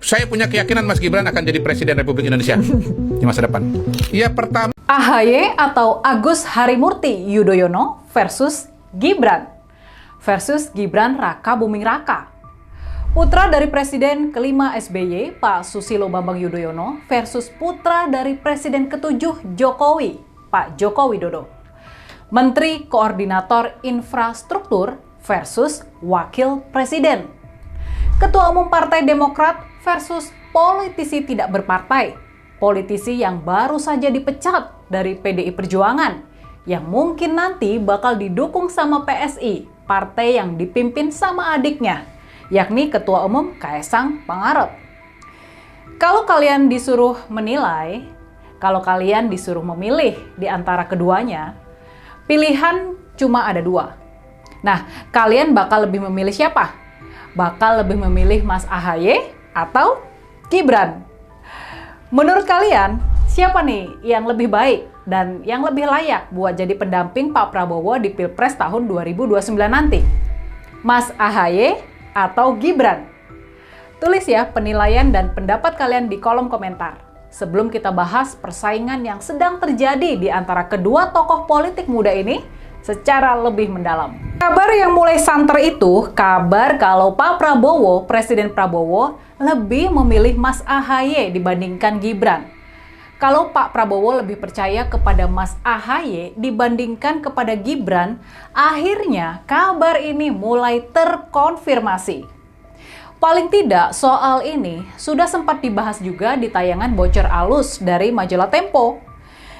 Saya punya keyakinan Mas Gibran akan jadi Presiden Republik Indonesia di masa depan. Ya, pertama, AHY atau Agus Harimurti Yudhoyono versus Gibran Raka Buming Raka. Putra dari Presiden kelima SBY, Pak Susilo Bambang Yudhoyono versus putra dari Presiden ketujuh Jokowi, Pak Joko Widodo. Menteri Koordinator Infrastruktur versus Wakil Presiden. Ketua Umum Partai Demokrat versus politisi tidak berpartai. Politisi yang baru saja dipecat dari PDI Perjuangan, yang mungkin nanti bakal didukung sama PSI, partai yang dipimpin sama adiknya, yakni Ketua Umum Kaesang Pangarep. Kalau kalian disuruh menilai, kalau kalian disuruh memilih di antara keduanya, pilihan cuma ada dua. Nah, kalian bakal lebih memilih siapa? Bakal lebih memilih Mas AHY atau Gibran? Menurut kalian, siapa nih yang lebih baik dan yang lebih layak buat jadi pendamping Pak Prabowo di Pilpres tahun 2029 nanti? Mas AHY atau Gibran? Tulis ya penilaian dan pendapat kalian di kolom komentar. Sebelum kita bahas persaingan yang sedang terjadi di antara kedua tokoh politik muda ini secara lebih mendalam. Kabar yang mulai santer itu, kabar kalau Pak Prabowo, Presiden Prabowo, lebih memilih Mas AHY dibandingkan Gibran. Kalau Pak Prabowo lebih percaya kepada Mas AHY dibandingkan kepada Gibran, akhirnya kabar ini mulai terkonfirmasi. Paling tidak soal ini sudah sempat dibahas juga di tayangan Bocor Alus dari majalah Tempo.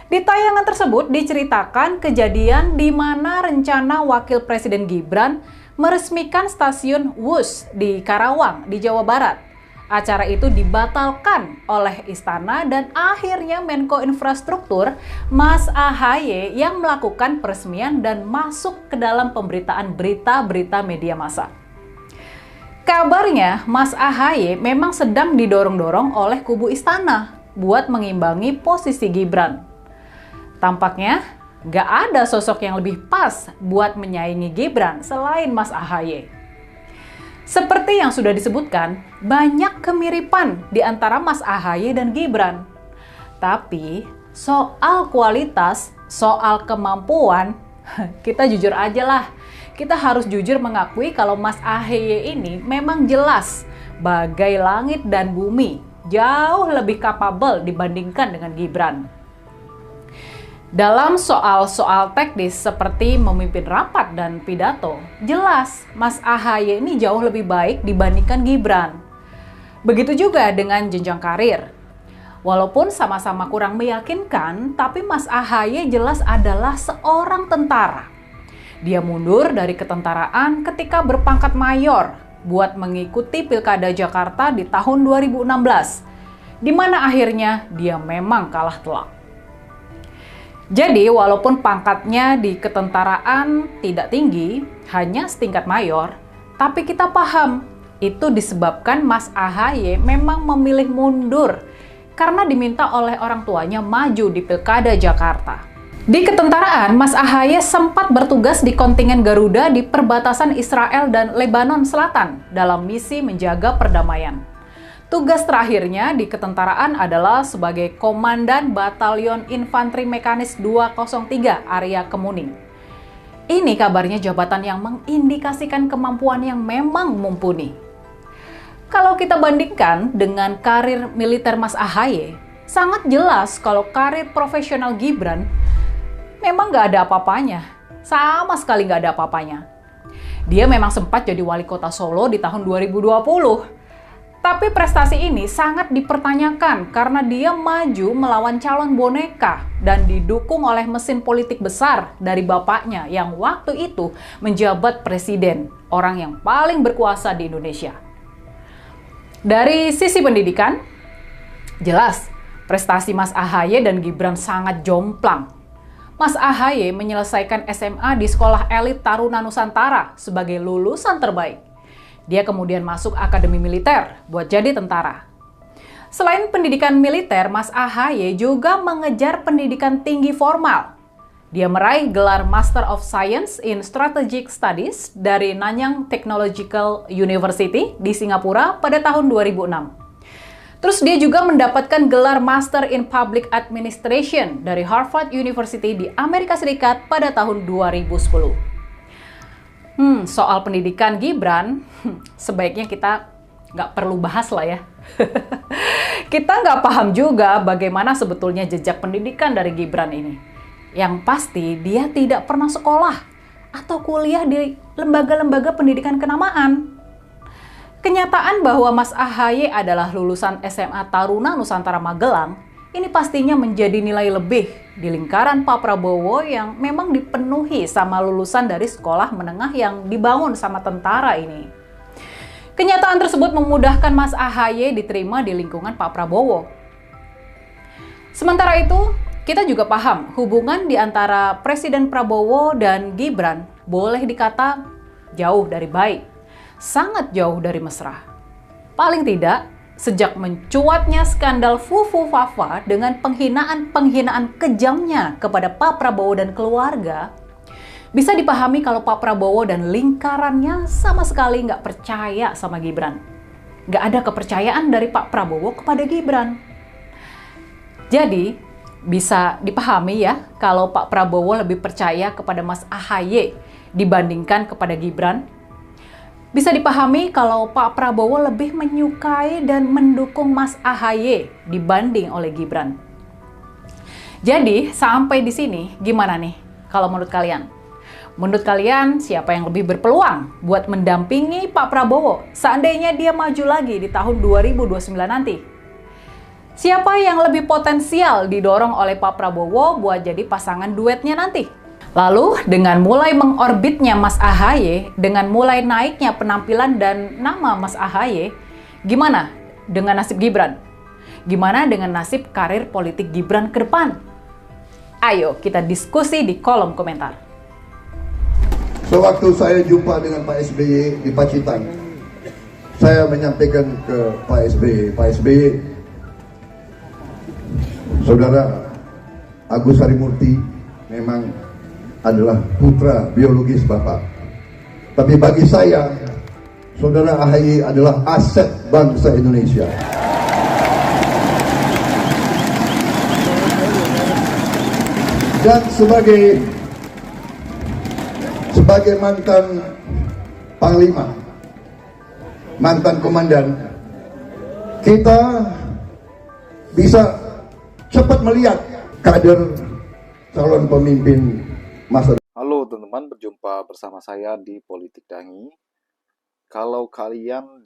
Di tayangan tersebut diceritakan kejadian di mana rencana Wakil Presiden Gibran meresmikan stasiun Wus di Karawang, di Jawa Barat. Acara itu dibatalkan oleh Istana dan akhirnya Menko Infrastruktur Mas AHY yang melakukan peresmian dan masuk ke dalam pemberitaan berita-berita media massa. Kabarnya Mas AHY memang sedang didorong-dorong oleh kubu Istana buat mengimbangi posisi Gibran. Tampaknya gak ada sosok yang lebih pas buat menyaingi Gibran selain Mas AHY. Seperti yang sudah disebutkan, banyak kemiripan di antara Mas AHY dan Gibran. Tapi soal kualitas, soal kemampuan, kita jujur aja lah. Kita harus jujur mengakui kalau Mas AHY ini memang jelas bagai langit dan bumi, jauh lebih kapabel dibandingkan dengan Gibran. Dalam soal-soal teknis seperti memimpin rapat dan pidato, jelas Mas AHY ini jauh lebih baik dibandingkan Gibran. Begitu juga dengan jenjang karir. Walaupun sama-sama kurang meyakinkan, tapi Mas AHY jelas adalah seorang tentara. Dia mundur dari ketentaraan ketika berpangkat mayor buat mengikuti Pilkada Jakarta di tahun 2016, di mana akhirnya dia memang kalah telak. Jadi, walaupun pangkatnya di ketentaraan tidak tinggi, hanya setingkat mayor, tapi kita paham, itu disebabkan Mas AHY memang memilih mundur karena diminta oleh orang tuanya maju di Pilkada Jakarta. Di ketentaraan, Mas AHY sempat bertugas di kontingen Garuda di perbatasan Israel dan Lebanon Selatan dalam misi menjaga perdamaian. Tugas terakhirnya di ketentaraan adalah sebagai Komandan Batalion Infanteri Mekanis 203 Area Kemuning. Ini kabarnya jabatan yang mengindikasikan kemampuan yang memang mumpuni. Kalau kita bandingkan dengan karir militer Mas AHY, sangat jelas kalau karir profesional Gibran memang gak ada apa-apanya. Sama sekali gak ada apa-apanya. Dia memang sempat jadi wali kota Solo di tahun 2020. Tapi prestasi ini sangat dipertanyakan karena dia maju melawan calon boneka dan didukung oleh mesin politik besar dari bapaknya yang waktu itu menjabat presiden, orang yang paling berkuasa di Indonesia. Dari sisi pendidikan, jelas prestasi Mas AHY dan Gibran sangat jomplang. Mas AHY menyelesaikan SMA di Sekolah Elit Taruna Nusantara sebagai lulusan terbaik. Dia kemudian masuk Akademi Militer buat jadi tentara. Selain pendidikan militer, Mas AHY juga mengejar pendidikan tinggi formal. Dia meraih gelar Master of Science in Strategic Studies dari Nanyang Technological University di Singapura pada tahun 2006. Terus dia juga mendapatkan gelar Master in Public Administration dari Harvard University di Amerika Serikat pada tahun 2010. Soal pendidikan Gibran, sebaiknya kita nggak perlu bahas lah ya. Kita nggak paham juga bagaimana sebetulnya jejak pendidikan dari Gibran ini. Yang pasti dia tidak pernah sekolah atau kuliah di lembaga-lembaga pendidikan kenamaan. Kenyataan bahwa Mas AHY adalah lulusan SMA Taruna Nusantara Magelang, ini pastinya menjadi nilai lebih di lingkaran Pak Prabowo yang memang dipenuhi sama lulusan dari sekolah menengah yang dibangun sama tentara ini. Kenyataan tersebut memudahkan Mas AHY diterima di lingkungan Pak Prabowo. Sementara itu, kita juga paham hubungan di antara Presiden Prabowo dan Gibran boleh dikata jauh dari baik. Sangat jauh dari mesra. Paling tidak, sejak mencuatnya skandal Fufu Fafa dengan penghinaan-penghinaan kejamnya kepada Pak Prabowo dan keluarga, bisa dipahami kalau Pak Prabowo dan lingkarannya sama sekali nggak percaya sama Gibran. Nggak ada kepercayaan dari Pak Prabowo kepada Gibran. Jadi, bisa dipahami ya kalau Pak Prabowo lebih percaya kepada Mas AHY dibandingkan kepada Gibran. Bisa dipahami kalau Pak Prabowo lebih menyukai dan mendukung Mas AHY dibanding oleh Gibran. Jadi, sampai di sini gimana nih kalau menurut kalian? Menurut kalian siapa yang lebih berpeluang buat mendampingi Pak Prabowo seandainya dia maju lagi di tahun 2029 nanti? Siapa yang lebih potensial didorong oleh Pak Prabowo buat jadi pasangan duetnya nanti? Lalu, dengan mulai mengorbitnya Mas AHY, dengan mulai naiknya penampilan dan nama Mas AHY, gimana dengan nasib Gibran? Gimana dengan nasib karir politik Gibran ke depan? Ayo kita diskusi di kolom komentar. Sewaktu saya jumpa dengan Pak SBY di Pacitan, saya menyampaikan ke Pak SBY, Saudara Agus Harimurti memang adalah putra biologis Bapak. Tapi bagi saya, Saudara AHY adalah aset bangsa Indonesia. Dan sebagai mantan Panglima, mantan komandan, kita bisa cepat melihat kader calon pemimpin masa. Halo teman-teman, berjumpa bersama saya di Politik Dangi. Kalau kalian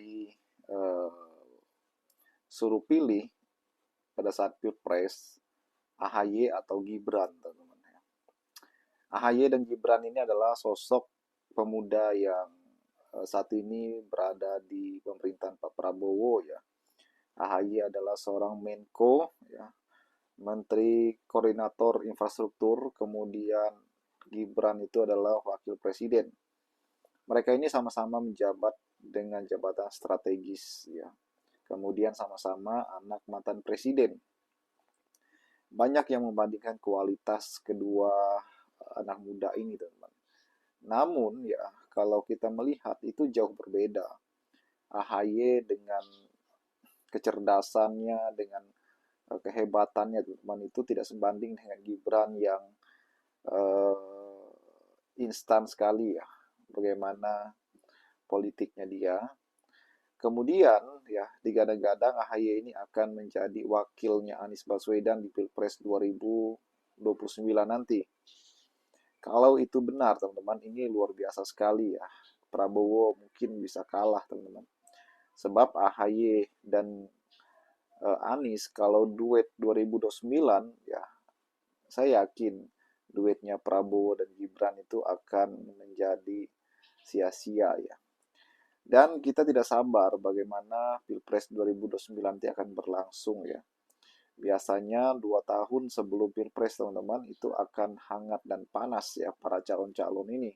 disuruh pilih pada saat Pilpres, AHY atau Gibran, teman-teman. AHY dan Gibran ini adalah sosok pemuda yang saat ini berada di pemerintahan Pak Prabowo ya. AHY adalah seorang Menko ya, Menteri Koordinator Infrastruktur, kemudian Gibran itu adalah wakil presiden. Mereka ini sama-sama menjabat dengan jabatan strategis ya. Kemudian sama-sama anak mantan presiden. Banyak yang membandingkan kualitas kedua anak muda ini, teman-teman. Namun ya, kalau kita melihat itu jauh berbeda. AHY dengan kecerdasannya, dengan kehebatannya, teman-teman, itu tidak sebanding dengan Gibran yang instan sekali ya bagaimana politiknya dia. Kemudian ya digadang-gadang AHY ini akan menjadi wakilnya Anies Baswedan di Pilpres 2029 nanti. Kalau itu benar teman-teman, ini luar biasa sekali ya. Prabowo mungkin bisa kalah teman-teman. Sebab AHY dan Anies kalau duet 2029 ya, saya yakin duetnya Prabowo dan Gibran itu akan menjadi sia-sia ya. Dan kita tidak sabar bagaimana Pilpres 2029 nanti akan berlangsung ya. Biasanya 2 tahun sebelum Pilpres teman-teman itu akan hangat dan panas ya para calon-calon ini.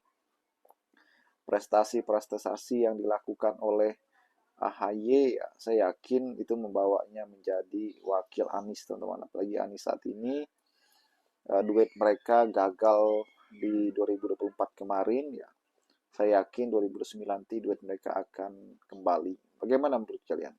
Prestasi-prestasi yang dilakukan oleh AHY ya, saya yakin itu membawanya menjadi wakil Anies teman-teman. Apalagi Anies saat ini duet mereka gagal di 2024 kemarin ya. Saya yakin 2009 nanti duet mereka akan kembali. Bagaimana menurut kalian?